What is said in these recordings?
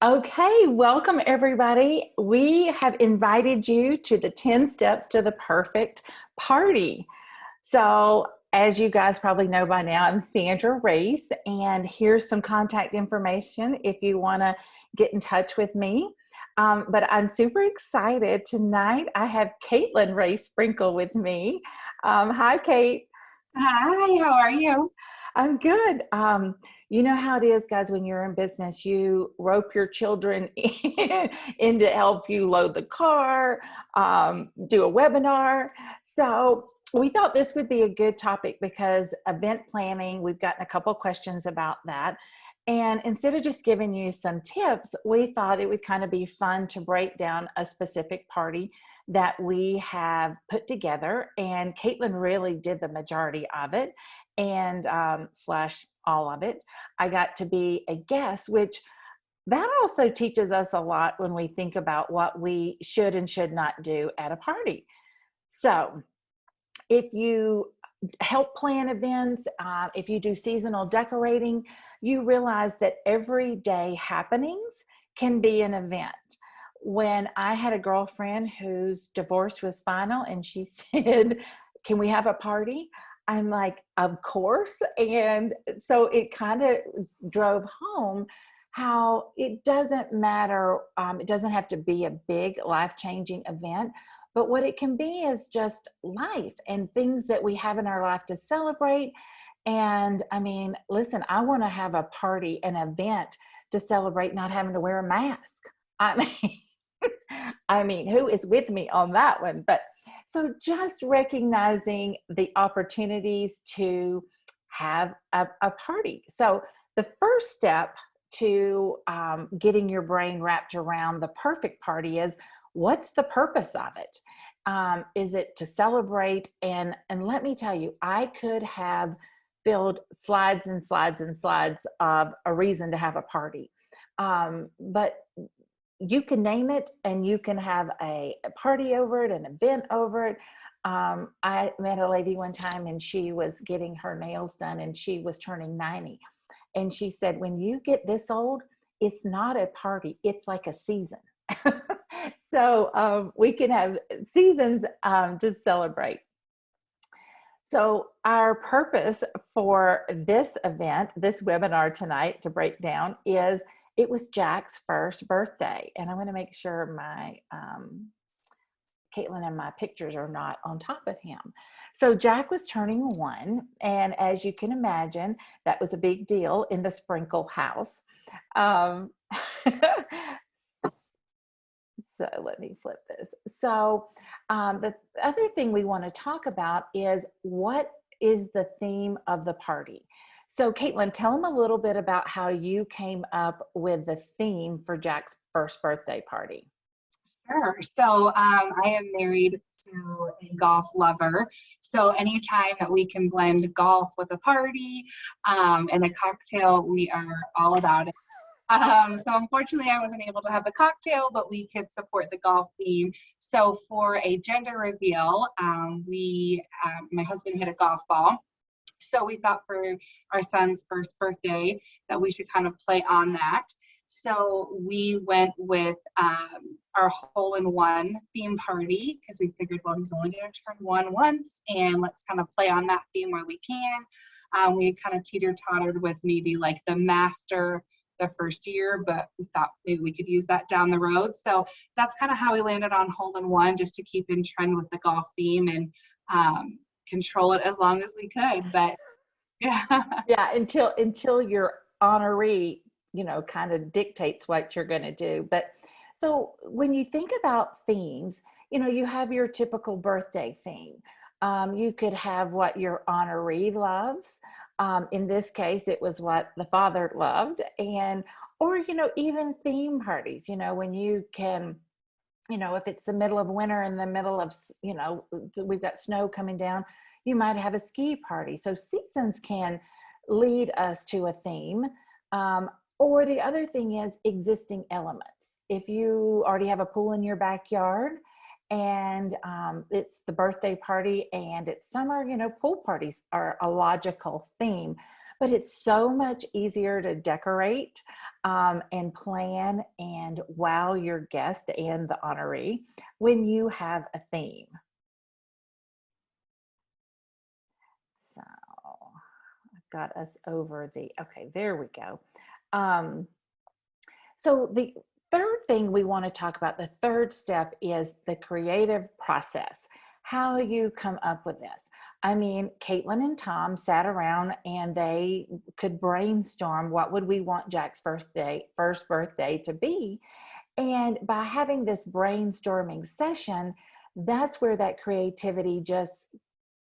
Okay, welcome everybody. We have invited you to the 10 steps to the perfect party. So, as you guys probably know by now, I'm Sandra Race, and here's some contact information if you want to get in touch with me. But I'm super excited. Tonight, I have Caitlin Race Sprinkle with me. Hi, Kate. Hi, how are you? I'm good. You know how it is, guys, when you're in business, you rope your children in to help you load the car, do a webinar. So we thought this would be a good topic because event planning, we've gotten a couple questions about that. And instead of just giving you some tips, we thought it would kind of be fun to break down a specific party that we have put together. And Caitlin really did the majority of it and slash all of it. I got to be a guest, which that also teaches us a lot when we think about what we should and should not do at a party. So if you help plan events, if you do seasonal decorating, you realize that everyday happenings can be an event. When I had a girlfriend whose divorce was final and she said, "Can we have a party?" I'm like, "Of course." And so it kind of drove home how it doesn't matter. It doesn't have to be a big life-changing event, but what it can be is just life and things that we have in our life to celebrate. And I mean, listen, I want to have a party, an event to celebrate not having to wear a mask. I mean, I mean, who is with me on that one? But so just recognizing the opportunities to have a party. So the first step to getting your brain wrapped around the perfect party is, what's the purpose of it? Is it to celebrate? And let me tell you, I could have built slides and slides and slides of a reason to have a party. But you can name it and you can have a party over it, an event over it. I met a lady one time and she was getting her nails done and she was turning 90. And she said, "When you get this old, it's not a party, it's like a season." So we can have seasons to celebrate. So our purpose for this event, this webinar tonight to break down is, it was Jack's first birthday. And I'm going to make sure my Caitlin and my pictures are not on top of him. So Jack was turning 1. And as you can imagine, that was a big deal in the Sprinkle house. Um, So let me flip this. So the other thing we want to talk about is, what is the theme of the party? So Caitlin, tell them a little bit about how you came up with the theme for Jack's first birthday party. Sure. I am married to a golf lover. So anytime that we can blend golf with a party and a cocktail, we are all about it. So unfortunately, I wasn't able to have the cocktail, but we could support the golf theme. So for a gender reveal, my husband hit a golf ball. So we thought for our son's first birthday that we should kind of play on that. So we went with our hole-in-one theme party because we figured, well, he's only going to turn 1 once, and let's kind of play on that theme where we can. We kind of teeter-tottered with maybe like the master the first year, but we thought maybe we could use that down the road. So that's kind of how we landed on hole-in-one, just to keep in trend with the golf theme and control it as long as we could. But yeah. Yeah, until your honoree, kind of dictates what you're going to do. But so when you think about themes, you have your typical birthday theme. You could have what your honoree loves. In this case, it was what the father loved. And, or, even theme parties, when you can, if it's the middle of winter, in the middle of, we've got snow coming down, you might have a ski party. So seasons can lead us to a theme. Or the other thing is existing elements. If you already have a pool in your backyard and it's the birthday party and it's summer, pool parties are a logical theme, but it's so much easier to decorate and plan and wow your guest and the honoree when you have a theme. So I've got us over the, okay, there we go. Um, so the third thing we want to talk about, the third step, is the creative process. How you come up with this. I mean, Caitlin and Tom sat around and they could brainstorm what would we want Jack's first birthday to be. And by having this brainstorming session, that's where that creativity just,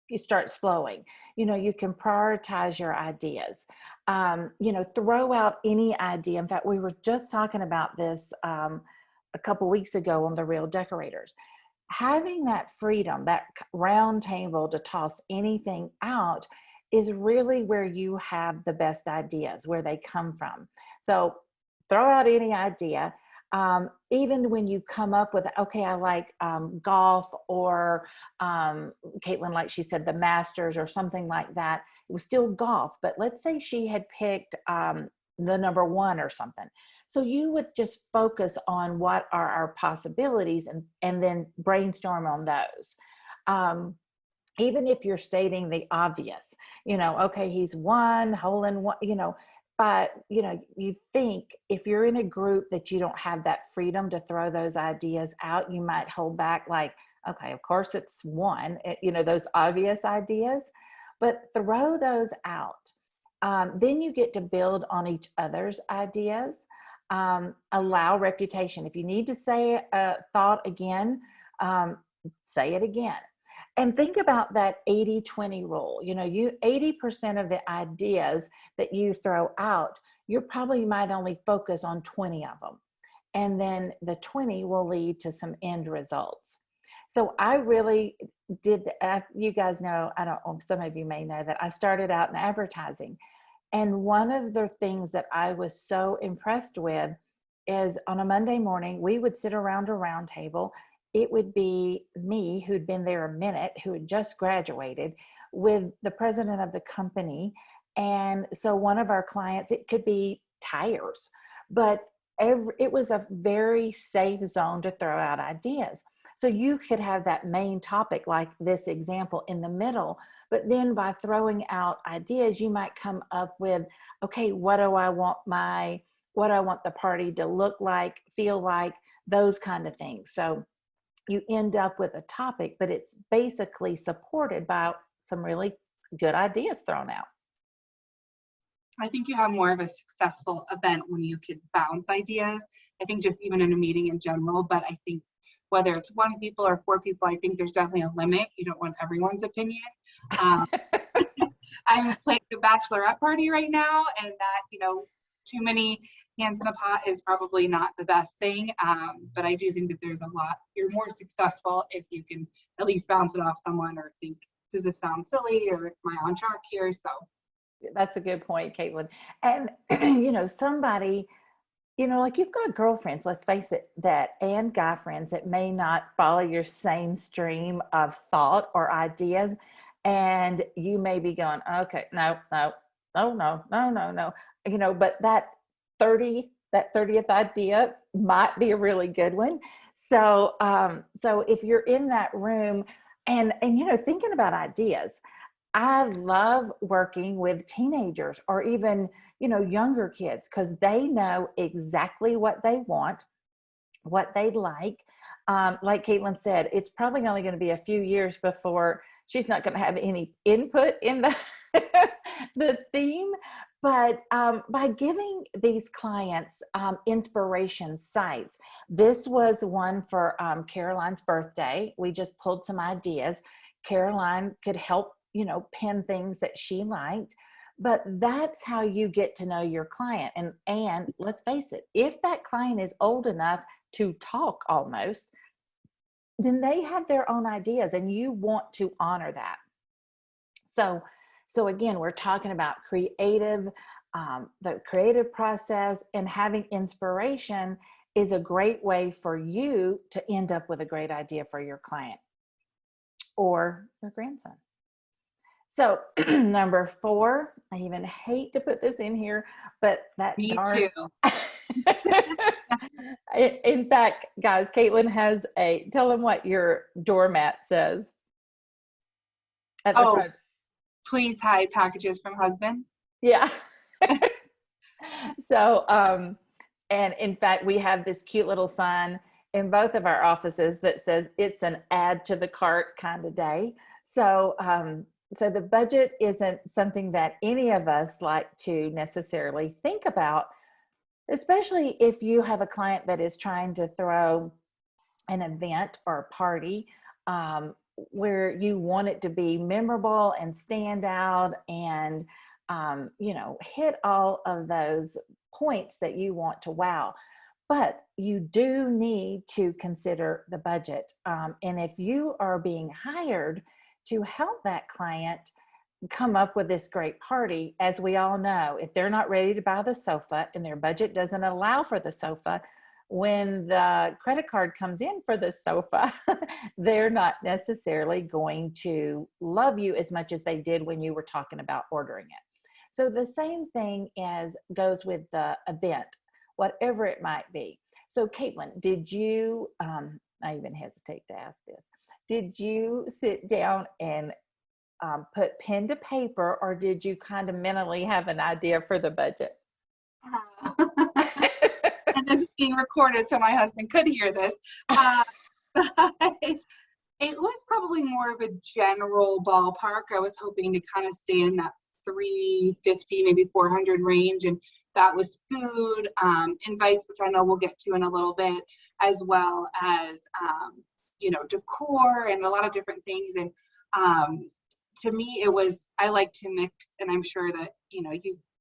it starts flowing. You know, you can prioritize your ideas. You know, throw out any idea. In fact, we were just talking about this a couple weeks ago on the Real Decorators. Having that freedom, that round table to toss anything out, is really where you have the best ideas, where they come from. So throw out any idea. Even when you come up with, okay, I like golf, or Caitlin, like she said, the Masters or something like that. It was still golf, but let's say she had picked the number one or something. So you would just focus on what are our possibilities, and then brainstorm on those. Even if you're stating the obvious, you know, okay, he's one hole in one, you know, but you know, you think if you're in a group that you don't have that freedom to throw those ideas out, you might hold back, like, okay, of course it's one, you know, those obvious ideas, but throw those out. Then you get to build on each other's ideas. Allow reputation. If you need to say a thought again, say it again. And think about that 80-20 rule. You know, 80% of the ideas that you throw out, you probably might only focus on 20 of them. And then the 20 will lead to some end results. So I really did, you guys know, I don't know, some of you may know that I started out in advertising. And one of the things that I was so impressed with is on a Monday morning, we would sit around a round table. It would be me, who'd been there a minute, who had just graduated, with the president of the company. And so one of our clients, it could be tires, but it was a very safe zone to throw out ideas. So you could have that main topic, like this example, in the middle, but then by throwing out ideas, you might come up with, okay, what do I want the party to look like, feel like, those kind of things. So you end up with a topic, but it's basically supported by some really good ideas thrown out. I think you have more of a successful event when you could bounce ideas. I think just even in a meeting in general, but I think whether it's one people or four people, I think there's definitely a limit. You don't want everyone's opinion. I'm playing the bachelorette party right now, and that, you know, too many hands in a pot is probably not the best thing. But I do think that there's a lot, you're more successful if you can at least bounce it off someone, or think, does this sound silly, or am I on track here? So That's a good point, Caitlin. And, you know, somebody, you know, like you've got girlfriends, let's face it, and guy friends that may not follow your same stream of thought or ideas. And you may be going, okay, no, no, no, no, no, no, no, you know, but that 30th idea might be a really good one. So, so if you're in that room and, you know, thinking about ideas, I love working with teenagers, or even, you know, younger kids, because they know exactly what they want, what they'd like. Like Caitlin said, it's probably only going to be a few years before she's not going to have any input in the, the theme. But by giving these clients inspiration sites, this was one for Caroline's birthday. We just pulled some ideas. Caroline could help, you know, pin things that she liked. But that's how you get to know your client. And let's face it, if that client is old enough to talk almost, then they have their own ideas, and you want to honor that. So again, we're talking about creative, the creative process, and having inspiration is a great way for you to end up with a great idea for your client or your grandson. So number 4, I even hate to put this in here, but that me darn, too. In fact, guys, Caitlin has tell them what your doormat says at the Oh, front. please hide packages from husband. Yeah. So, and in fact, we have this cute little sign in both of our offices that says it's an add to the cart kind of day. So, so the budget isn't something that any of us like to necessarily think about, especially if you have a client that is trying to throw an event or a party, where you want it to be memorable and stand out and, you know, hit all of those points that you want to wow. But you do need to consider the budget. And if you are being hired to help that client come up with this great party, as we all know, if they're not ready to buy the sofa and their budget doesn't allow for the sofa, when the credit card comes in for the sofa, they're not necessarily going to love you as much as they did when you were talking about ordering it. So the same thing as goes with the event, whatever it might be. So Caitlin, did you, I even hesitate to ask this, did you sit down and put pen to paper, or did you kind of mentally have an idea for the budget? And this is being recorded so my husband could hear this. It was probably more of a general ballpark. I was hoping to kind of stay in that 350, maybe 400 range. And that was food, invites, which I know we'll get to in a little bit, as well as, you know, decor and a lot of different things. And to me, it was, I like to mix, and I'm sure that, you know,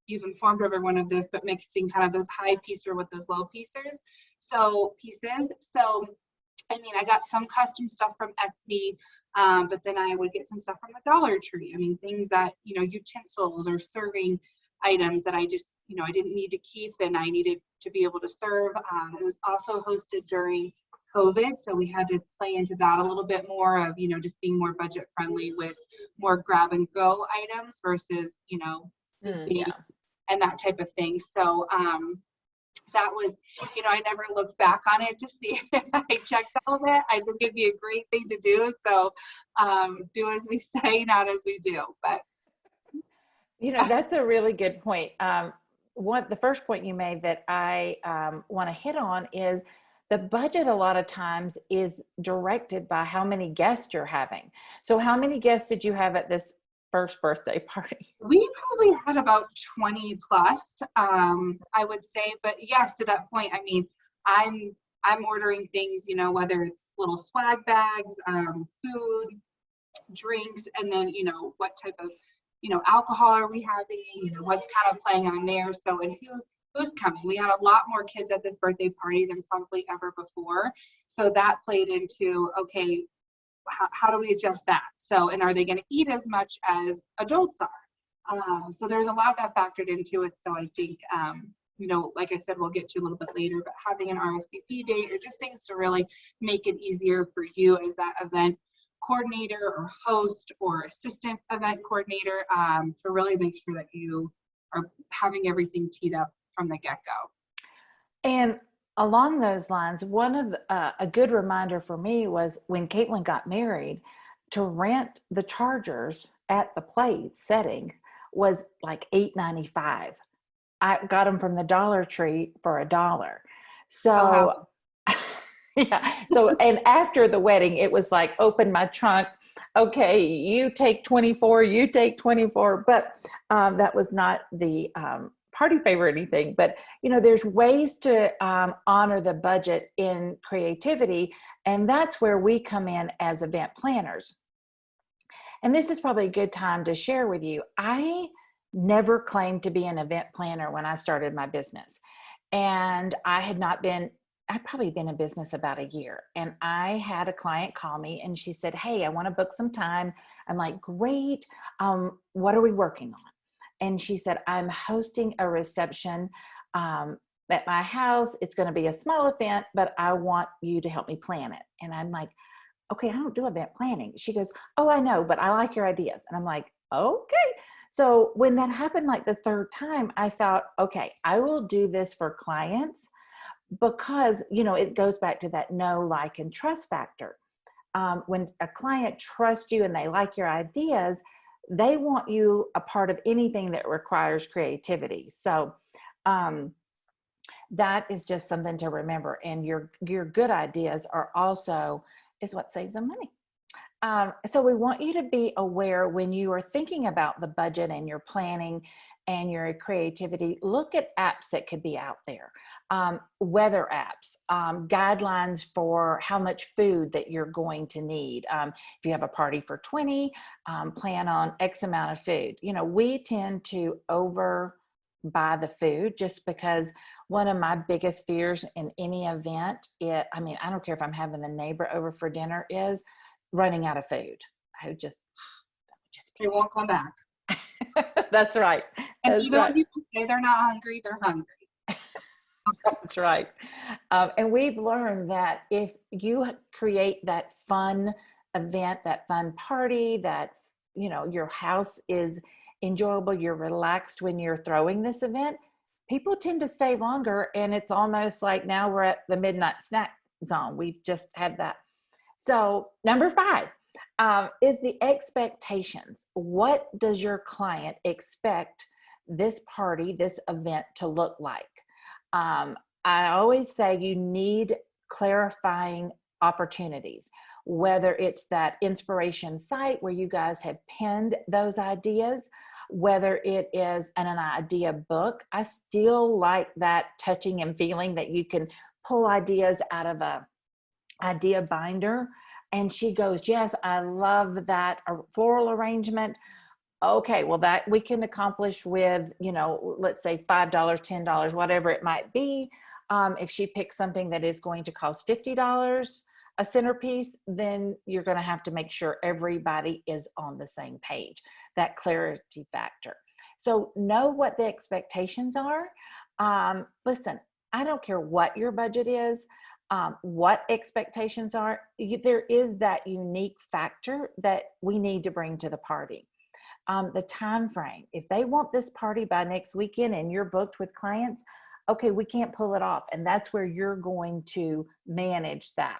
you've informed everyone of this, but mixing kind of those high pieces with those low pieces. So I mean, I got some custom stuff from Etsy, but then I would get some stuff from the Dollar Tree. I mean, things that, you know, utensils or serving items that I just, you know, I didn't need to keep and I needed to be able to serve. It was also hosted during COVID, so we had to play into that a little bit more of, you know, just being more budget friendly with more grab and go items versus, you know, Yeah. and that type of thing. So that was, you know, I never looked back on it to see if I checked all of it. I think it'd be a great thing to do. So do as we say, not as we do. But you know, that's a really good point. The first point you made that I want to hit on is the budget a lot of times is directed by how many guests you're having. So how many guests did you have at this first birthday party? we probably had about 20 plus, I would say. But yes, to that point, I mean, I'm ordering things, you know, whether it's little swag bags, food, drinks, and then, you know, what type of, you know, alcohol are we having, you know, what's kind of playing on there. So, and who's coming. We had a lot more kids at this birthday party than probably ever before. So that played into, okay, how do we adjust that? So, and are they going to eat as much as adults are? So there's a lot that factored into it. So I think, you know, like I said, we'll get to a little bit later, but having an RSVP date or just things to really make it easier for you as that event coordinator or host or assistant event coordinator, to really make sure that you are having everything teed up from the get-go. And along those lines, one of a good reminder for me was when Caitlin got married, to rent the chargers at the place setting was like $8.95. I got them from the Dollar Tree for $1. So yeah. So, and after the wedding, it was like, open my trunk. Okay, you take 24, you take 24. But that was not the party favor or anything. But, you know, there's ways to honor the budget in creativity. And that's where we come in as event planners. And this is probably a good time to share with you. I never claimed to be an event planner when I started my business. And I'd probably been in business about a year. And I had a client call me and she said, hey, I want to book some time. I'm like, great. What are we working on? And she said, I'm hosting a reception at my house. It's going to be a small event, but I want you to help me plan it. And I'm like, okay, I don't do event planning. She goes, oh, I know, but I like your ideas. And I'm like, okay. So when that happened like the third time, I thought, okay, I will do this for clients because, it goes back to that know, like, and trust factor. When a client trusts you and they like your ideas, they want you a part of anything that requires creativity. So that is just something to remember. And your good ideas are also is what saves them money. So we want you to be aware when you are thinking about the budget and your planning and your creativity, look at apps that could be out there. Weather apps, guidelines for how much food that you're going to need. If you have a party for 20, plan on X amount of food. We tend to over buy the food just because one of my biggest fears in any event, I don't care if I'm having the neighbor over for dinner, is running out of food. I would just, They won't come back. That's right. And That's even right. when people say they're not hungry, they're hungry. That's right. And we've learned that if you create that fun event, that fun party, that, your house is enjoyable, you're relaxed when you're throwing this event, people tend to stay longer. And it's almost like now we're at the midnight snack zone. We've just had that. So number 5 is the expectations. What does your client expect this party, this event to look like? I always say you need clarifying opportunities, whether it's that inspiration site where you guys have penned those ideas, whether it is an idea book. I still like that touching and feeling that you can pull ideas out of a idea binder. And she goes, yes, I love that floral arrangement. Okay, well, that we can accomplish with, let's say $5, $10, whatever it might be. If she picks something that is going to cost $50 a centerpiece, then you're going to have to make sure everybody is on the same page, that clarity factor. So know what the expectations are. Listen, I don't care what your budget is, what expectations are. There is that unique factor that we need to bring to the party. The time frame. If they want this party by next weekend and you're booked with clients, okay, we can't pull it off. And that's where you're going to manage that.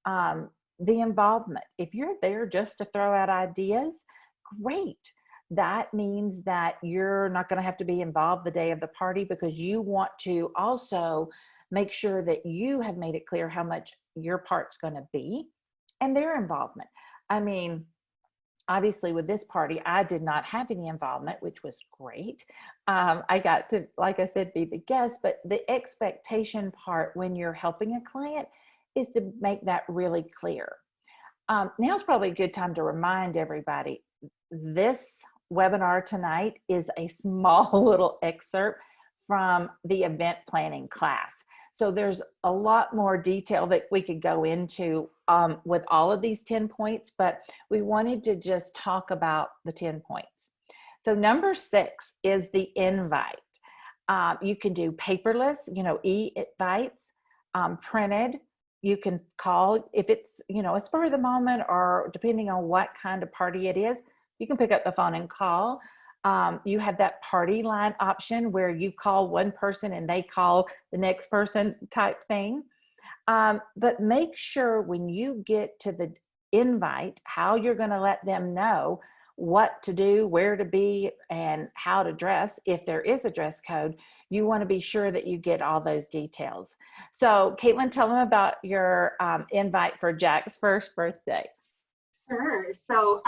The involvement. If you're there just to throw out ideas, great. That means that you're not going to have to be involved the day of the party because you want to also make sure that you have made it clear how much your part's going to be and their involvement. Obviously with this party, I did not have any involvement, which was great. I got to, like I said, be the guest, but the expectation part when you're helping a client is to make that really clear. Now's probably a good time to remind everybody, this webinar tonight is a small little excerpt from the event planning class. So there's a lot more detail that we could go into with all of these 10 points, but we wanted to just talk about the 10 points. So number 6 is the invite. You can do paperless, e-invites, printed. You can call if it's, a spur of the moment or depending on what kind of party it is, you can pick up the phone and call. You have that party line option where you call one person and they call the next person type thing. But make sure when you get to the invite, how you're going to let them know what to do, where to be, and how to dress. If there is a dress code, you want to be sure that you get all those details. So Caitlin, tell them about your invite for Jack's first birthday. Sure. So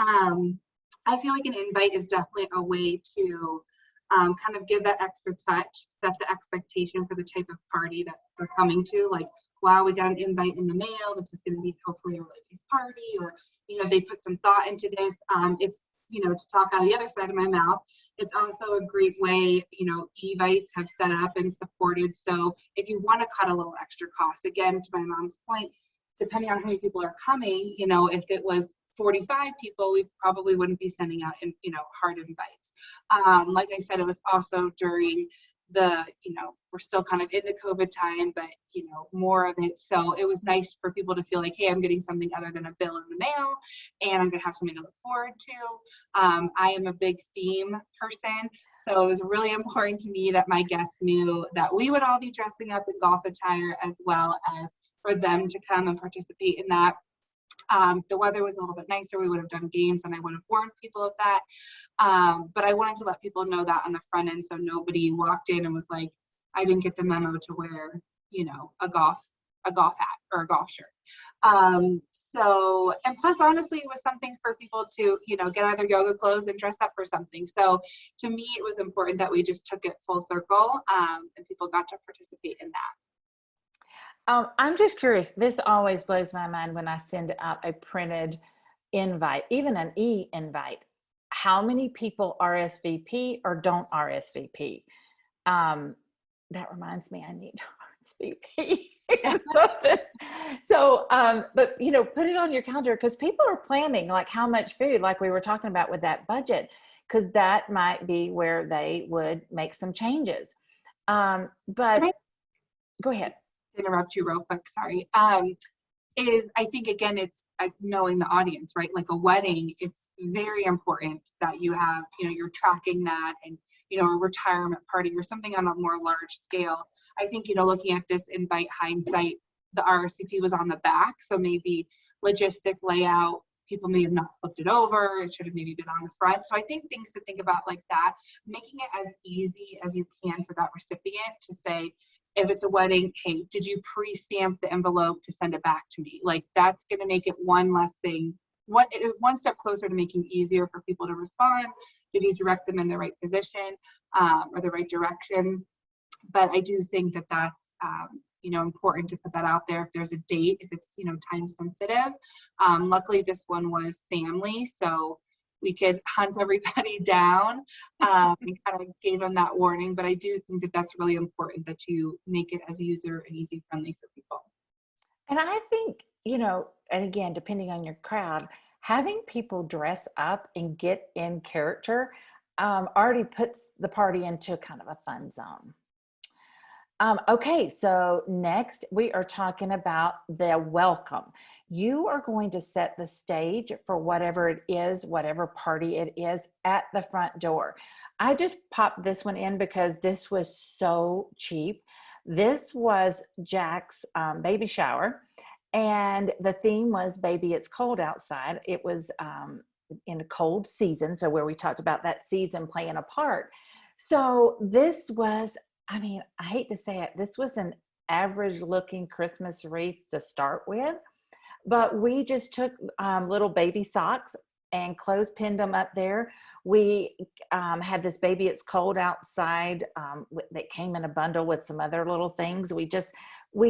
I feel like an invite is definitely a way to kind of give that extra touch, set the expectation for the type of party that they're coming to. Like, wow, we got an invite in the mail. This is going to be hopefully a really nice party, or, they put some thought into this. It's, to talk out of the other side of my mouth. It's also a great way, Evites have set up and supported. So if you want to cut a little extra cost, again, to my mom's point, depending on how many people are coming, if it was 45 people, we probably wouldn't be sending out, hard invites. Like I said, it was also during we're still kind of in the COVID time, but more of it. So it was nice for people to feel like, hey, I'm getting something other than a bill in the mail, and I'm gonna have something to look forward to. I am a big theme person, so it was really important to me that my guests knew that we would all be dressing up in golf attire, as well as for them to come and participate in that. If the weather was a little bit nicer, we would have done games, and I would have warned people of that. But I wanted to let people know that on the front end, so nobody walked in and was like, I didn't get the memo to wear, a golf hat or a golf shirt. And plus, honestly, it was something for people to, get out of their yoga clothes and dress up for something. So to me, it was important that we just took it full circle, and people got to participate in that. I'm just curious. This always blows my mind when I send out a printed invite, even an e-invite. How many people RSVP or don't RSVP? That reminds me, I need to RSVP. So, but put it on your calendar, because people are planning like how much food, like we were talking about with that budget, because that might be where they would make some changes. But go ahead. Interrupt you real quick, sorry. I think, again, it's knowing the audience, right? Like a wedding, it's very important that you have, you're tracking that, and a retirement party or something on a more large scale. I think, looking at this invite hindsight, the RSVP was on the back, so maybe logistic layout, people may have not flipped it over, it should have maybe been on the front. So I think things to think about like that, making it as easy as you can for that recipient to say, if it's a wedding, hey, did you pre-stamp the envelope to send it back to me? Like, that's going to make it one less thing, one step closer to making it easier for people to respond. Did you direct them in the right position, or the right direction? But I do think that that's important to put that out there. If there's a date, if it's time sensitive. Luckily, this one was family, so we could hunt everybody down, and kind of gave them that warning. But I do think that that's really important, that you make it as user and easy friendly for people. And I think, and again, depending on your crowd, having people dress up and get in character already puts the party into kind of a fun zone. Okay, so next we are talking about the welcome. You are going to set the stage for whatever it is, whatever party it is, at the front door. I just popped this one in because this was so cheap. This was Jack's baby shower, and the theme was Baby, It's Cold Outside. It was in a cold season, so where we talked about that season playing a part. So this was, I hate to say it, this was an average looking Christmas wreath to start with, but we just took little baby socks and clothespinned them up there. We had this Baby, It's Cold Outside that came in a bundle with some other little things. We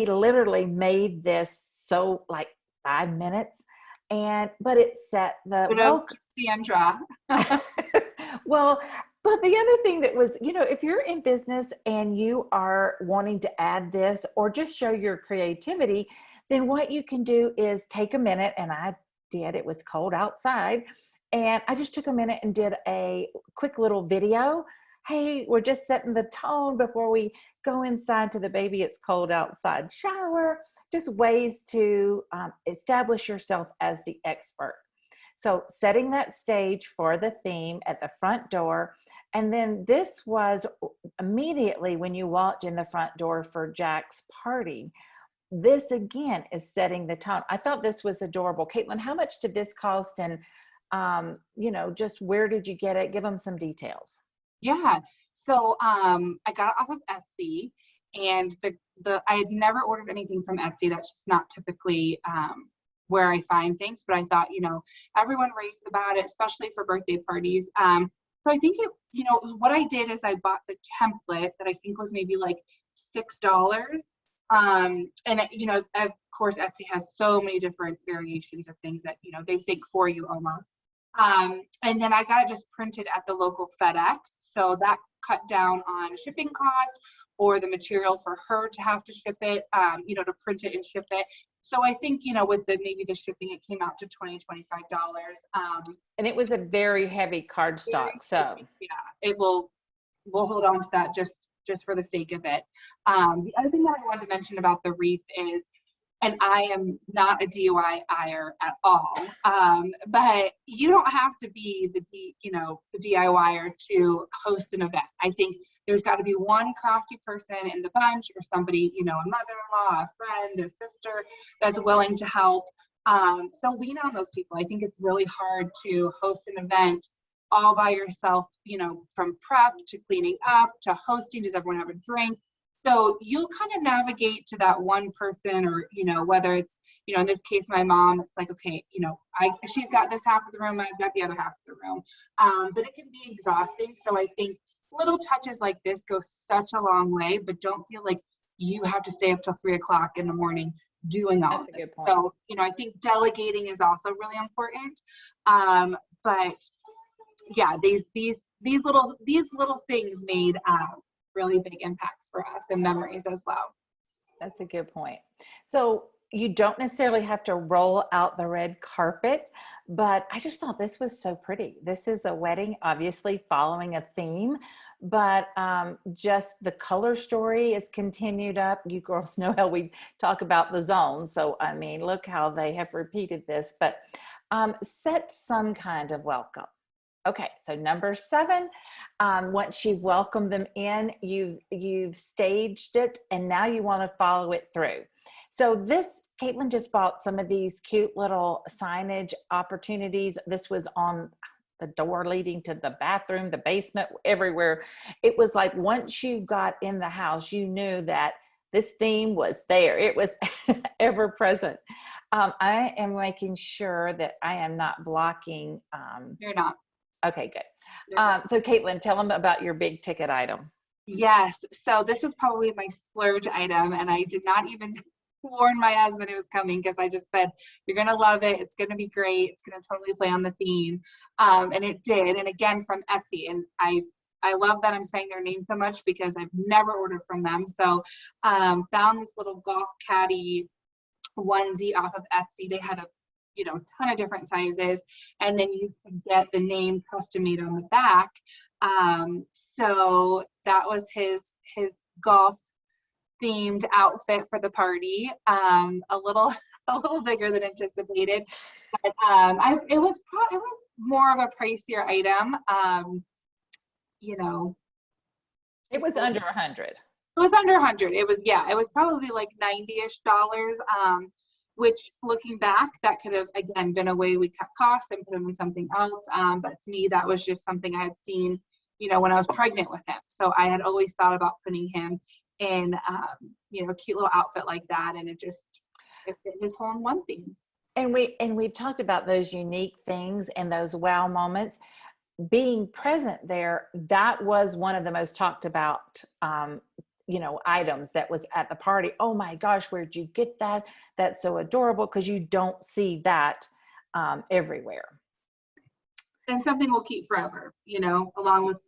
literally made this so like 5 minutes, but it set the Sandra. Well, but the other thing that was, if you're in business and you are wanting to add this or just show your creativity, then what you can do is take a minute, and I did, it was cold outside, and I just took a minute and did a quick little video. Hey, we're just setting the tone before we go inside to the Baby, It's Cold Outside shower. Just ways to establish yourself as the expert. So setting that stage for the theme at the front door. And then this was immediately when you walked in the front door for Jack's party. This again is setting the tone. I thought this was adorable. Caitlin, how much did this cost? And, just where did you get it? Give them some details. Yeah. So I got it off of Etsy, and I had never ordered anything from Etsy. That's just not typically where I find things, but I thought, everyone raves about it, especially for birthday parties. So I think what I did is I bought the template that I think was maybe like $6. And of course, Etsy has so many different variations of things that, they think for you almost. And then I got it just printed at the local FedEx. So that cut down on shipping costs, or the material for her to have to ship it, to print it and ship it. So I think, with maybe the shipping, it came out to $20, $25. And it was a very heavy cardstock. So yeah, we'll hold on to that just just for the sake of it. The other thing that I wanted to mention about the wreath is, and I am not a DIYer at all, but you don't have to be the DIYer to host an event. I think there's got to be one crafty person in the bunch, or somebody, a mother-in-law, a friend, a sister that's willing to help. So lean on those people. I think it's really hard to host an event all by yourself, from prep to cleaning up to hosting. Does everyone have a drink? So you'll kind of navigate to that one person, or, whether it's, in this case, my mom, it's like, okay, she's got this half of the room, I've got the other half of the room. But it can be exhausting. So I think little touches like this go such a long way, but don't feel like you have to stay up till 3:00 in the morning doing all of it. That's a good point. So, I think delegating is also really important. But yeah, these little things made really big impacts for us and memories as well. That's a good point. So you don't necessarily have to roll out the red carpet, but I just thought this was so pretty. This is a wedding, obviously following a theme, but just the color story is continued up. You girls know how we talk about the zone. So, I mean, look how they have repeated this, but set some kind of welcome. Okay, so number 7, once you've welcomed them in, you've staged it, and now you want to follow it through. So Caitlin just bought some of these cute little signage opportunities. This was on the door leading to the bathroom, the basement, everywhere. It was like once you got in the house, you knew that this theme was there. It was ever present. I am making sure that I am not blocking. You're not. Okay, good. So Caitlin, tell them about your big ticket item. Yes. So this was probably my splurge item, and I did not even warn my husband it was coming, because I just said, you're going to love it. It's going to be great. It's going to totally play on the theme. And it did. And again, from Etsy. And I love that I'm saying their name so much, because I've never ordered from them. So found this little golf caddy onesie off of Etsy. They had a ton of different sizes, and then you could get the name custom made on the back. So that was his golf themed outfit for the party. A little bigger than anticipated, but it was more of a pricier item. It was under 100. It was under 100. It was probably like $90-ish. Which, looking back, that could have, again, been a way we cut costs and put them in something else. But to me, that was just something I had seen, when I was pregnant with him. So I had always thought about putting him in, a cute little outfit like that. And it fit his whole in one theme. And we've talked about those unique things and those wow moments. Being present there, that was one of the most talked about items that was at the party. Oh my gosh, where'd you get that? That's so adorable, because you don't see that everywhere. And something we'll keep forever, along with,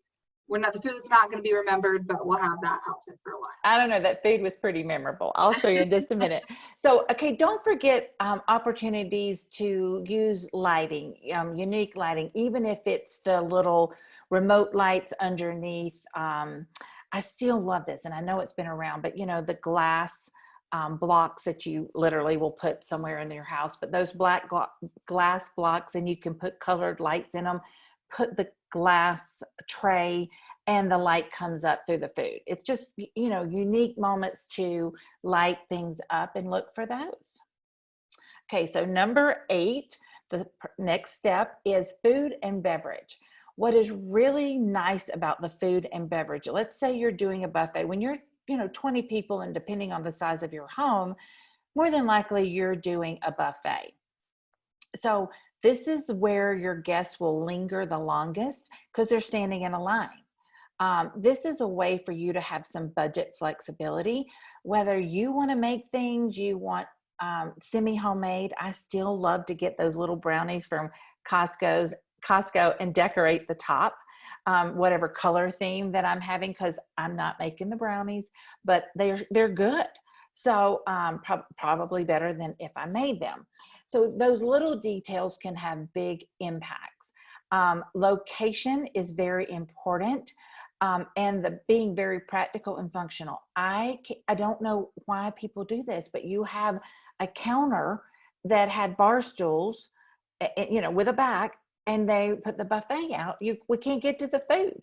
the food's not going to be remembered, but we'll have that outfit for a while. I don't know, that food was pretty memorable. I'll show you in just a minute. So, okay, don't forget opportunities to use lighting, unique lighting, even if it's the little remote lights underneath. I still love this, and I know it's been around, but the glass blocks that you literally will put somewhere in your house, but those black glass blocks, and you can put colored lights in them, put the glass tray, and the light comes up through the food. It's just, unique moments to light things up, and look for those. Okay, so number 8, the next step is food and beverage. What is really nice about the food and beverage, let's say you're doing a buffet, when you're, 20 people, and depending on the size of your home, more than likely you're doing a buffet. So this is where your guests will linger the longest, because they're standing in a line. This is a way for you to have some budget flexibility, whether you want to make things, you want semi-homemade. I still love to get those little brownies from Costco and decorate the top, whatever color theme that I'm having, because I'm not making the brownies, but they're good. So probably better than if I made them. So those little details can have big impacts. Location is very important. and the being very practical and functional. I don't know why people do this, but you have a counter that had bar stools, with a back, and they put the buffet out. We can't get to the food.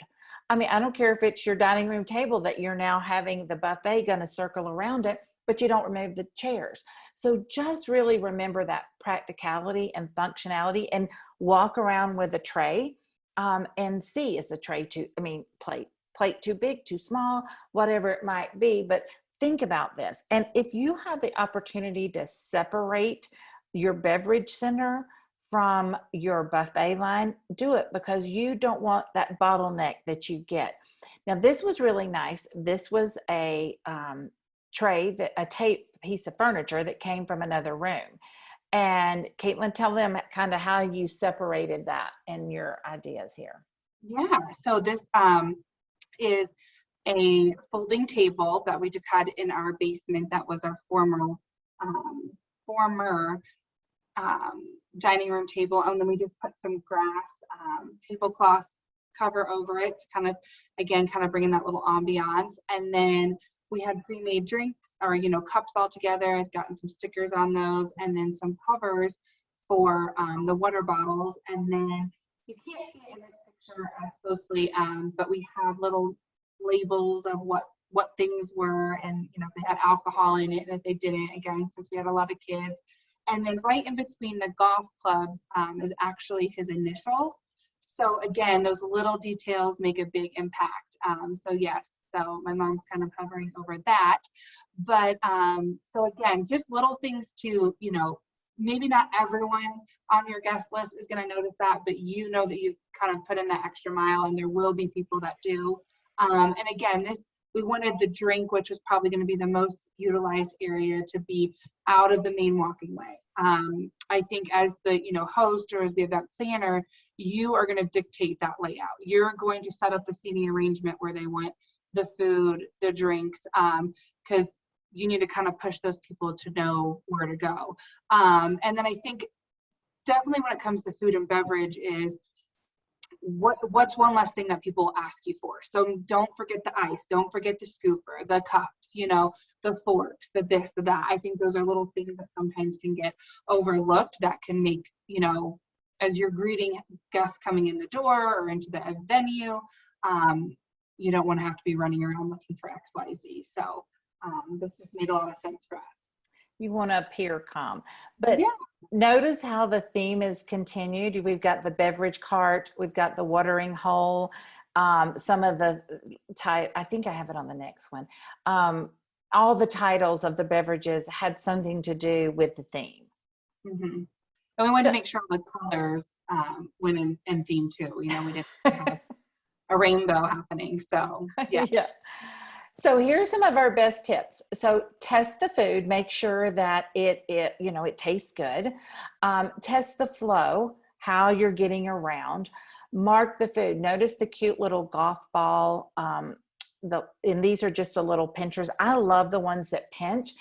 I mean, I don't care if it's your dining room table that you're now having the buffet going to circle around it, but you don't remove the chairs. So just really remember that practicality and functionality, and walk around with a tray, and see, is the tray plate too big, too small, whatever it might be. But think about this. And if you have the opportunity to separate your beverage center from your buffet line, do it, because you don't want that bottleneck that you get. Now, this was really nice. This was a tray, a tape piece of furniture that came from another room. And Caitlin, tell them kind of how you separated that and your ideas here. Yeah, so this is a folding table that we just had in our basement. That was our former dining room table, and then we just put some grass tablecloth cover over it to kind of bring in that little ambiance. And then we had pre-made drinks, or cups all together. I've gotten some stickers on those, and then some covers for the water bottles. And then you can't see it in this picture as closely, but we have little labels of what things were, and if they had alcohol in it, and if they didn't, again, since we had a lot of kids. And then right in between the golf clubs is actually his initials. So again, those little details make a big impact. So yes, so my mom's kind of hovering over that. But so again, just little things to, maybe not everyone on your guest list is going to notice that, but that you've kind of put in that extra mile, and there will be people that do. And again, we wanted the drink, which was probably going to be the most utilized area, to be out of the main walking way. I think as the host, or as the event planner, you are going to dictate that layout. You're going to set up the seating arrangement where they want the food, the drinks, because you need to kind of push those people to know where to go. And then I think definitely when it comes to food and beverage is, what's one less thing that people ask you for? So don't forget the ice, don't forget the scooper, the cups, the forks, the this, the that. I think those are little things that sometimes can get overlooked, that can make, as you're greeting guests coming in the door or into the venue, you don't want to have to be running around looking for XYZ. So this has made a lot of sense for us. You want to appear calm, but yeah. Notice how the theme is continued. We've got the beverage cart, we've got the watering hole, some of the I think I have it on the next one. All the titles of the beverages had something to do with the theme. Mm-hmm. And we wanted to make sure the colors went in theme too. We didn't have a rainbow happening. So yeah. Yeah. So here's some of our best tips. So test the food, make sure that it tastes good. Test the flow, how you're getting around. Mark the food. Notice the cute little golf ball. And these are just the little pinchers. I love the ones that pinch,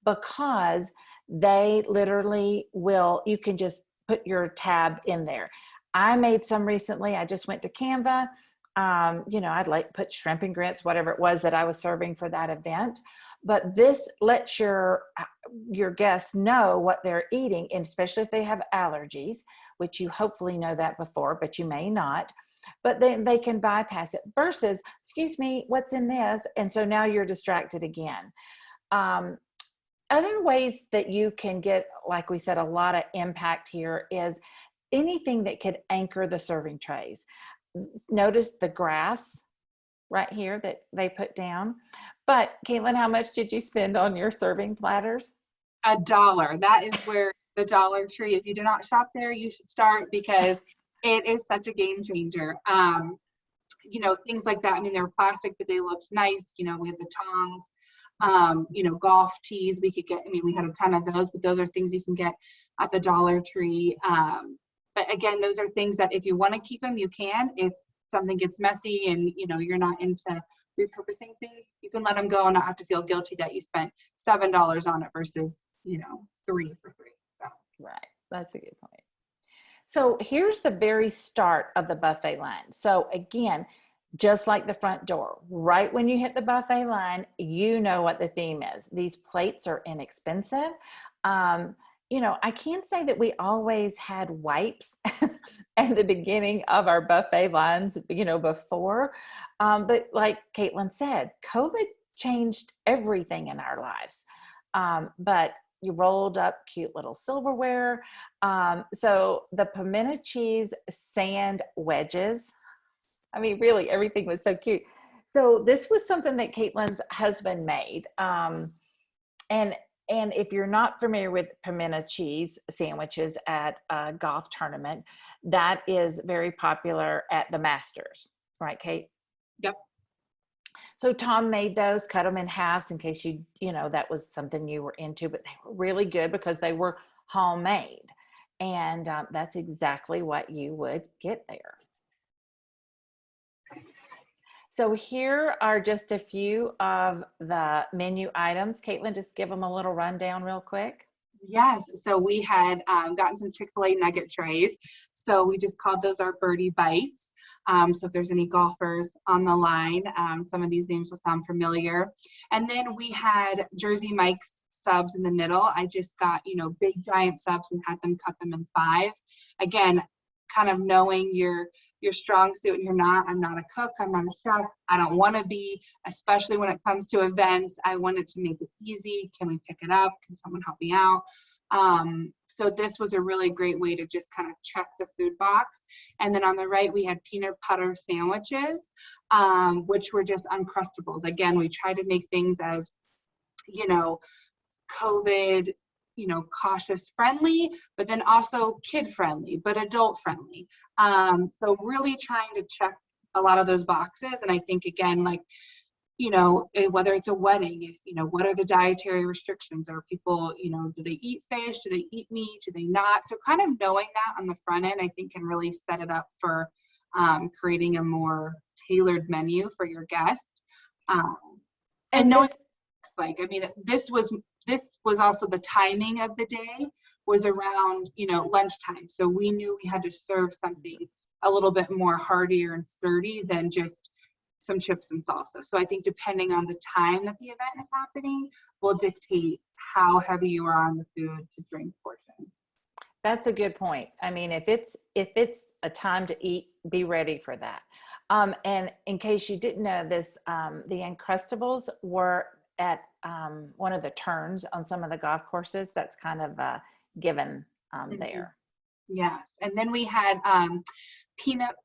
because they literally you can just put your tab in there. I made some recently. I just went to Canva. I'd put shrimp and grits, whatever it was that I was serving for that event. But this lets your guests know what they're eating, and especially if they have allergies, which you hopefully know that before, but you may not. But then they can bypass it versus, excuse me, what's in this? And so now you're distracted again. Other ways that you can get, like we said, a lot of impact here is anything that could anchor the serving trays. Notice the grass right here that they put down. But Caitlin, how much did you spend on your serving platters? $1. That is where the Dollar Tree, if you do not shop there, you should start, because it is such a game changer. Things like that. I mean, they're plastic, but they looked nice. We had the tongs, golf tees we could get. I mean, we had a ton of those, but those are things you can get at the Dollar Tree. But again, those are things that if you want to keep them, you can. If something gets messy and you're not into repurposing things, you can let them go and not have to feel guilty that you spent $7 on it versus $3 for free. So. Right, that's a good point. So here's the very start of the buffet line. So again, just like the front door. Right when you hit the buffet line, you know what the theme is. These plates are inexpensive. Um, I can't say that we always had wipes at the beginning of our buffet lines, before. But like Caitlin said, COVID changed everything in our lives. But you rolled up cute little silverware. So the pimento cheese sand wedges, I mean, really, everything was so cute. So this was something that Caitlin's husband made. And if you're not familiar with pimento cheese sandwiches at a golf tournament, that is very popular at the Masters, right, Kate? Yep. So Tom made those, cut them in halves in case that was something you were into, but they were really good because they were homemade. And that's exactly what you would get there. So here are just a few of the menu items. Caitlin, just give them a little rundown real quick. Yes, so we had gotten some Chick-fil-A nugget trays. So we just called those our birdie bites. So if there's any golfers on the line, some of these names will sound familiar. And then we had Jersey Mike's subs in the middle. I just got, big giant subs and had them cut them in fives. Again, kind of knowing your strong suit and you're not. I'm not a cook. I'm not a chef. I don't want to be, especially when it comes to events. I wanted to make it easy. Can we pick it up? Can someone help me out? So this was a really great way to just kind of check the food box. And then on the right, we had peanut butter sandwiches, which were just Uncrustables. Again, we tried to make things as, COVID, cautious friendly, but then also kid friendly, but adult friendly. So really trying to check a lot of those boxes. And I think, again, like, whether it's a wedding, what are the dietary restrictions? Are people, do they eat fish? Do they eat meat? Do they not? So kind of knowing that on the front end, I think can really set it up for creating a more tailored menu for your guests. And knowing, this was also the timing of the day was around, lunchtime. So we knew we had to serve something a little bit more heartier and sturdy than just some chips and salsa. So I think depending on the time that the event is happening will dictate how heavy you are on the food to drink portion. That's a good point. I mean, if it's a time to eat, be ready for that. And in case you didn't know this, the Uncrustables were at one of the turns on some of the golf courses. That's kind of given there. Yes. And then we had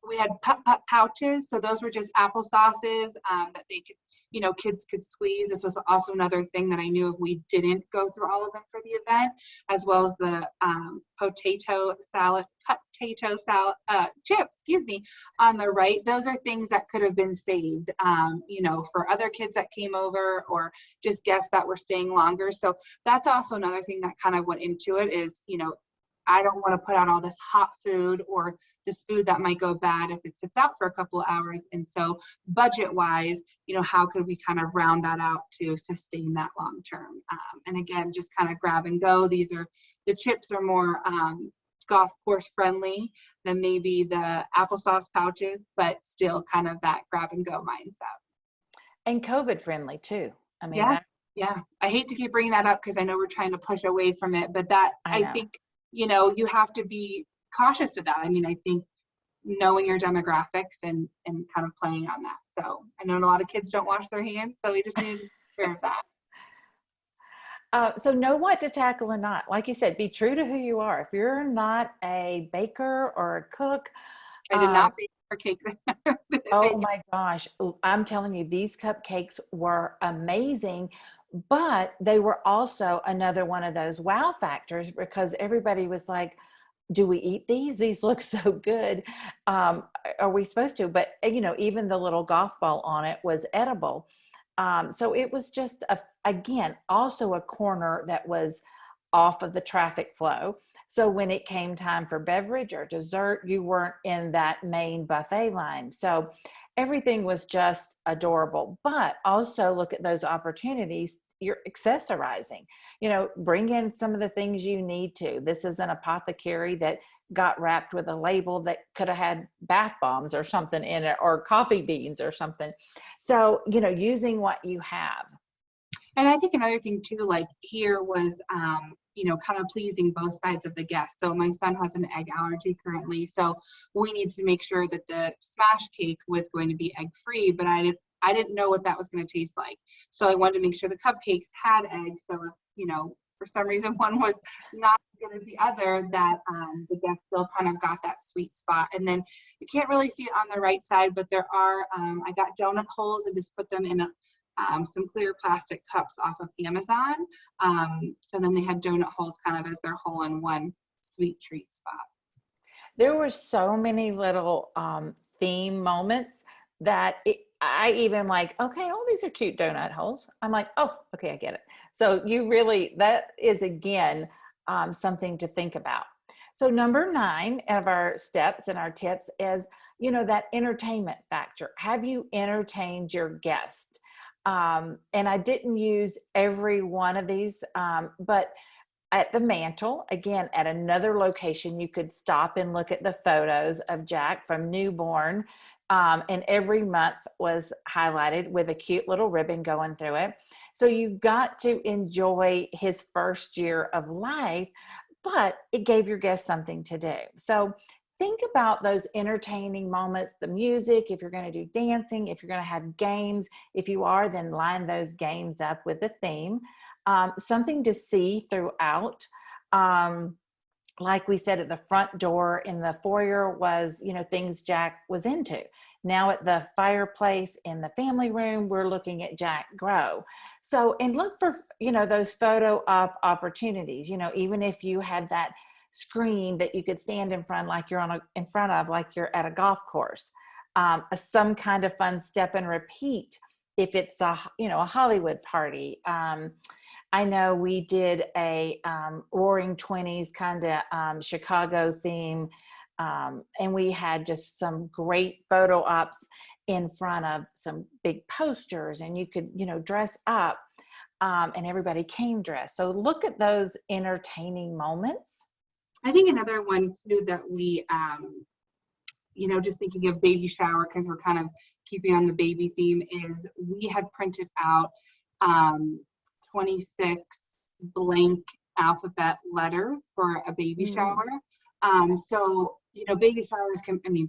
we had putt pouches. So those were just apple sauces that they could, kids could squeeze. This was also another thing that I knew if we didn't go through all of them for the event, as well as the potato salad chips, on the right. Those are things that could have been saved, for other kids that came over or just guests that were staying longer. So that's also another thing that kind of went into it is, I don't want to put out all this hot food or this food that might go bad if it sits out for a couple of hours. And so budget wise, how could we kind of round that out to sustain that long term? And again, just kind of grab and go. The chips are more golf course friendly than maybe the applesauce pouches, but still kind of that grab and go mindset. And COVID friendly too. I mean, yeah. I hate to keep bringing that up because I know we're trying to push away from it, but that I think, you have to be cautious of that. I mean, I think knowing your demographics and kind of playing on that. So I know a lot of kids don't wash their hands, so we just need to be aware of that. So know what to tackle and not. Like you said, be true to who you are. If you're not a baker or a cook. I did not bake or cake. Oh my gosh. I'm telling you, these cupcakes were amazing. But they were also another one of those wow factors because everybody was like, do we eat these? These look so good. Are we supposed to? But, even the little golf ball on it was edible. So it was just, again, also a corner that was off of the traffic flow. So when it came time for beverage or dessert, you weren't in that main buffet line. So everything was just adorable, but also look at those opportunities. You're accessorizing, bring in some of the things you need to. This is an apothecary that got wrapped with a label that could have had bath bombs or something in it, or coffee beans or something. So, you know, using what you have. And I think another thing too, like here was, kind of pleasing both sides of the guest. So my son has an egg allergy currently, so we need to make sure that the smash cake was going to be egg free, but I didn't know what that was going to taste like. So I wanted to make sure the cupcakes had eggs. So if, for some reason one was not as good as the other, that the guest still kind of got that sweet spot. And then you can't really see it on the right side, but there are, I got donut holes and just put them in some clear plastic cups off of Amazon. So then they had donut holes kind of as their hole-in-one sweet treat spot. There were so many little theme moments that I even like, okay, oh, these are cute donut holes. I'm like, oh, okay, I get it. So that is again, something to think about. So number 9 of our steps and our tips is, that entertainment factor. Have you entertained your guest? And I didn't use every one of these, but at the mantle, again, at another location, you could stop and look at the photos of Jack from newborn. And every month was highlighted with a cute little ribbon going through it. So you got to enjoy his first year of life, but it gave your guests something to do. So think about those entertaining moments, the music, if you're going to do dancing, if you're going to have games. If you are, then line those games up with the theme. Something to see throughout. Like we said, at the front door in the foyer was, things Jack was into. Now at the fireplace in the family room, we're looking at Jack grow. So, and look for, those photo op opportunities, even if you had that screen that you could stand in front, like you're in front of, like you're at a golf course, some kind of fun step and repeat. If it's a Hollywood party, I know we did a Roaring Twenties kind of Chicago theme, and we had just some great photo ops in front of some big posters, and you could, dress up, and everybody came dressed. So look at those entertaining moments. I think another one too that we, just thinking of baby shower, because we're kind of keeping on the baby theme, is we had printed out 26 blank alphabet letters for a baby shower. So, baby showers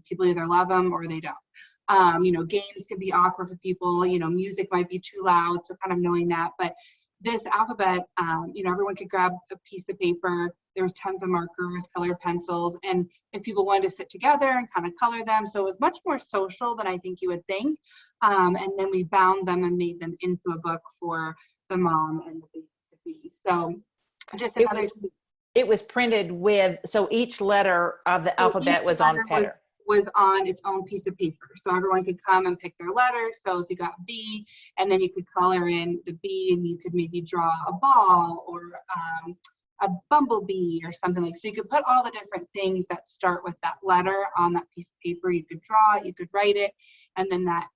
people either love them or they don't. Games can be awkward for people, music might be too loud. So kind of knowing that, but this alphabet, everyone could grab a piece of paper. There was tons of markers, colored pencils, and if people wanted to sit together and kind of color them. So it was much more social than I think you would think. And then we bound them and made them into a book for the mom and the baby to be. So just another. It was printed with, so each letter of the alphabet was on paper. Was on its own piece of paper. So everyone could come and pick their letter. So if you got B, and then you could color in the B, and you could maybe draw a ball or a bumblebee or something like. So you could put all the different things that start with that letter on that piece of paper. You could draw it, you could write it, and then that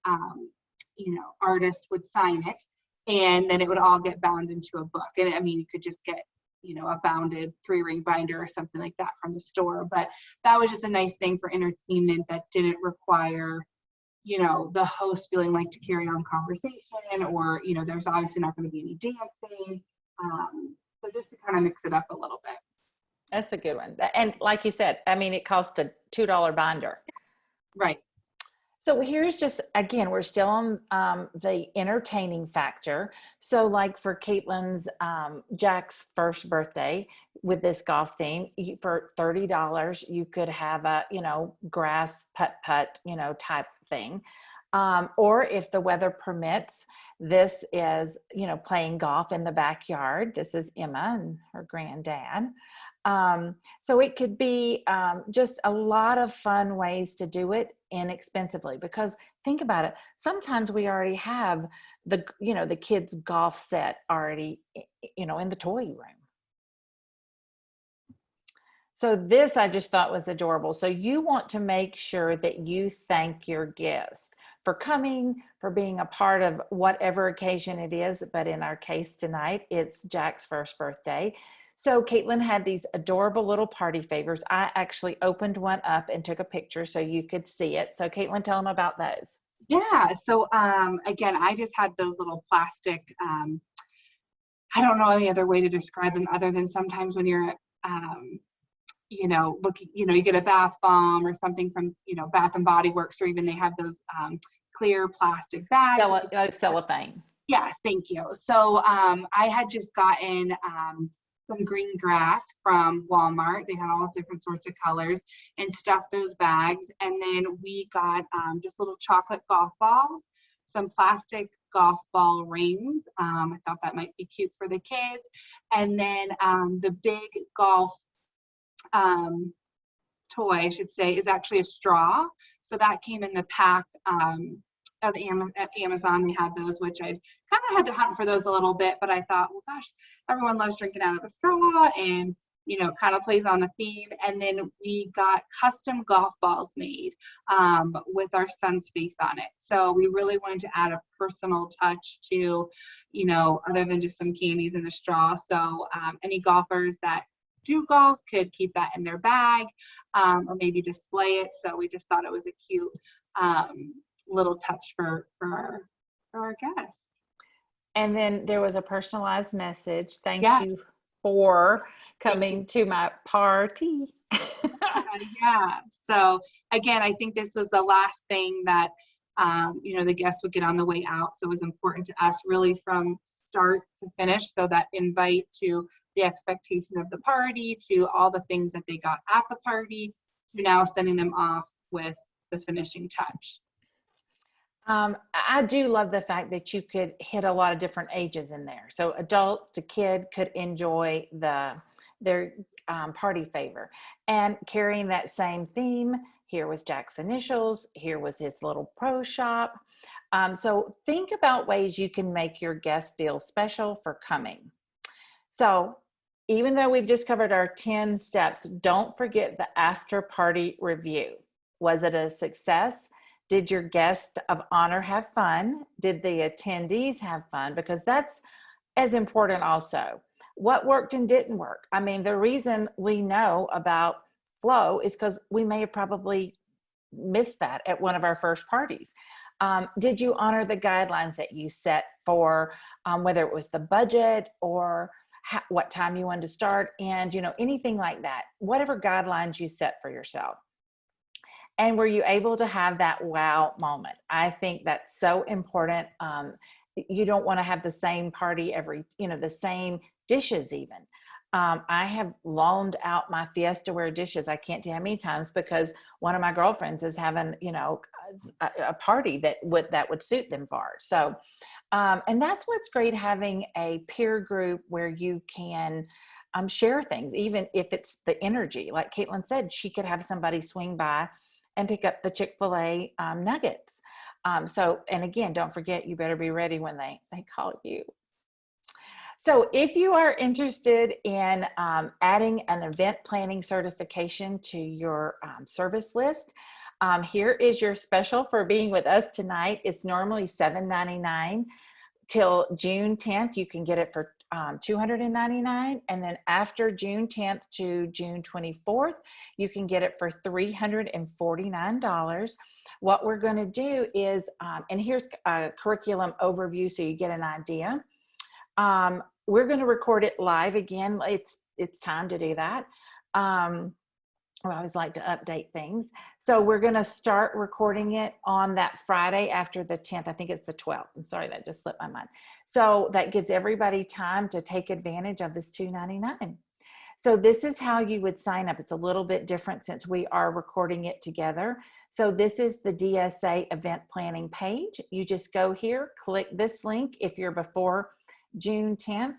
artist would sign it, and then it would all get bound into a book. And you could just get a bounded 3-ring binder or something like that from the store. But that was just a nice thing for entertainment that didn't require, the host feeling like to carry on conversation, or, there's obviously not going to be any dancing. So just to kind of mix it up a little bit. That's a good one. And like you said, it cost a $2 binder. Right. So here's just, again, we're still on the entertaining factor. So like for Caitlin's, Jack's first birthday with this golf theme, for $30, you could have a, grass putt-putt, type thing. Or if the weather permits, this is, playing golf in the backyard. This is Emma and her granddad. So it could be just a lot of fun ways to do it inexpensively, because think about it. Sometimes we already have the kids' golf set already, in the toy room. So this I just thought was adorable. So you want to make sure that you thank your guests for coming, for being a part of whatever occasion it is. But in our case tonight, it's Jack's first birthday. So Caitlin had these adorable little party favors. I actually opened one up and took a picture so you could see it. So Caitlin, tell them about those. Yeah. So again, I just had those little plastic. I don't know any other way to describe them other than sometimes when you're looking, you get a bath bomb or something from, Bath and Body Works, or even they have those clear plastic bags. Cellophane. Yes, thank you. So I had just gotten some green grass from Walmart. They had all different sorts of colors and stuffed those bags. And then we got just little chocolate golf balls, some plastic golf ball rings. I thought that might be cute for the kids. And then the big golf toy, I should say, is actually a straw. So that came in the pack at Amazon. They had those, which I kind of had to hunt for those a little bit, but I thought, well, gosh, everyone loves drinking out of a straw, and kind of plays on the theme. And then we got custom golf balls made with our son's face on it. So we really wanted to add a personal touch to, other than just some candies in the straw. So any golfers that do golf could keep that in their bag or maybe display it. So we just thought it was a cute little touch for our guests. And then there was a personalized message. Thank Yes. you for coming to my party. Yeah. So again, I think this was the last thing that the guests would get on the way out. So it was important to us really from start to finish. So that invite to the expectation of the party, to all the things that they got at the party, to now sending them off with the finishing touch. I do love the fact that you could hit a lot of different ages in there. So adult to kid could enjoy their party favor. And carrying that same theme, here was Jack's initials, here was his little pro shop. So think about ways you can make your guests feel special for coming. So even though we've just covered our 10 steps, don't forget the after party review. Was it a success? Did your guest of honor have fun? Did the attendees have fun? Because that's as important also. What worked and didn't work? I mean, the reason we know about flow is because we may have probably missed that at one of our first parties. Did you honor the guidelines that you set for whether it was the budget or what time you wanted to start, and anything like that, whatever guidelines you set for yourself? And were you able to have that wow moment? I think that's so important. You don't want to have the same party the same dishes even. I have loaned out my Fiestaware dishes. I can't tell you how many times, because one of my girlfriends is having, a party that would suit them for. So, and that's what's great, having a peer group where you can share things, even if it's the energy. Like Caitlin said, she could have somebody swing by and pick up the Chick-fil-A nuggets. And again, don't forget, you better be ready when they call you. So if you are interested in adding an event planning certification to your service list, here is your special for being with us tonight. It's normally $7.99 till June 10th. You can get it for $299, and then after June 10th to June 24th, you can get it for $349. What we're going to do is, and here's a curriculum overview so you get an idea. We're going to record it live again. It's time to do that. I always like to update things. So we're going to start recording it on that Friday after the 10th. I think it's the 12th. I'm sorry, that just slipped my mind. So that gives everybody time to take advantage of this $299. So this is how you would sign up. It's a little bit different since we are recording it together. So this is the DSA event planning page. You just go here, click this link if you're before June 10th.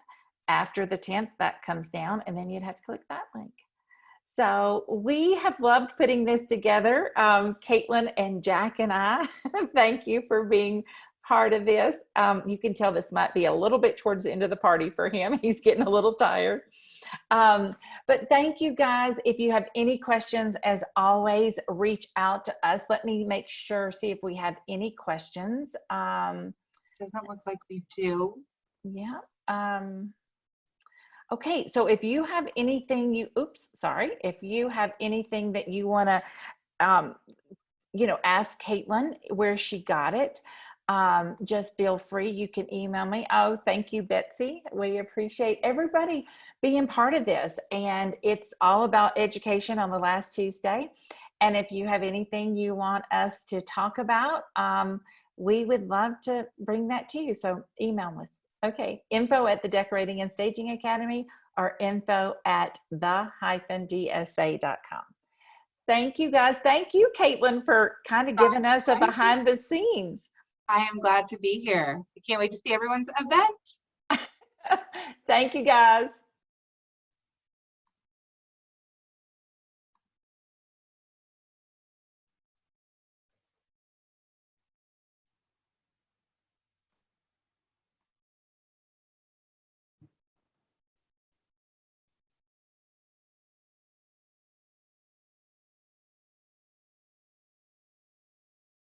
After the 10th, that comes down, and then you'd have to click that link. So we have loved putting this together. Caitlin and Jack and I, thank you for being part of this. You can tell this might be a little bit towards the end of the party for him. He's getting a little tired. But thank you guys. If you have any questions, as always, reach out to us. Let me make sure, see if we have any questions. Doesn't look like we do. Yeah. Okay, so if you have anything if you have anything that you want to, um, ask Caitlin where she got it, just feel free. You can email me. Oh, thank you, Betsy. We appreciate everybody being part of this. And it's all about education on the last Tuesday. And if you have anything you want us to talk about, we would love to bring that to you. So email us. Okay, info at the Decorating and Staging Academy or info at the-dsa.com. Thank you guys. Thank you, Caitlin, for kind of giving us a behind the scenes. I am glad to be here. I can't wait to see everyone's event. Thank you guys.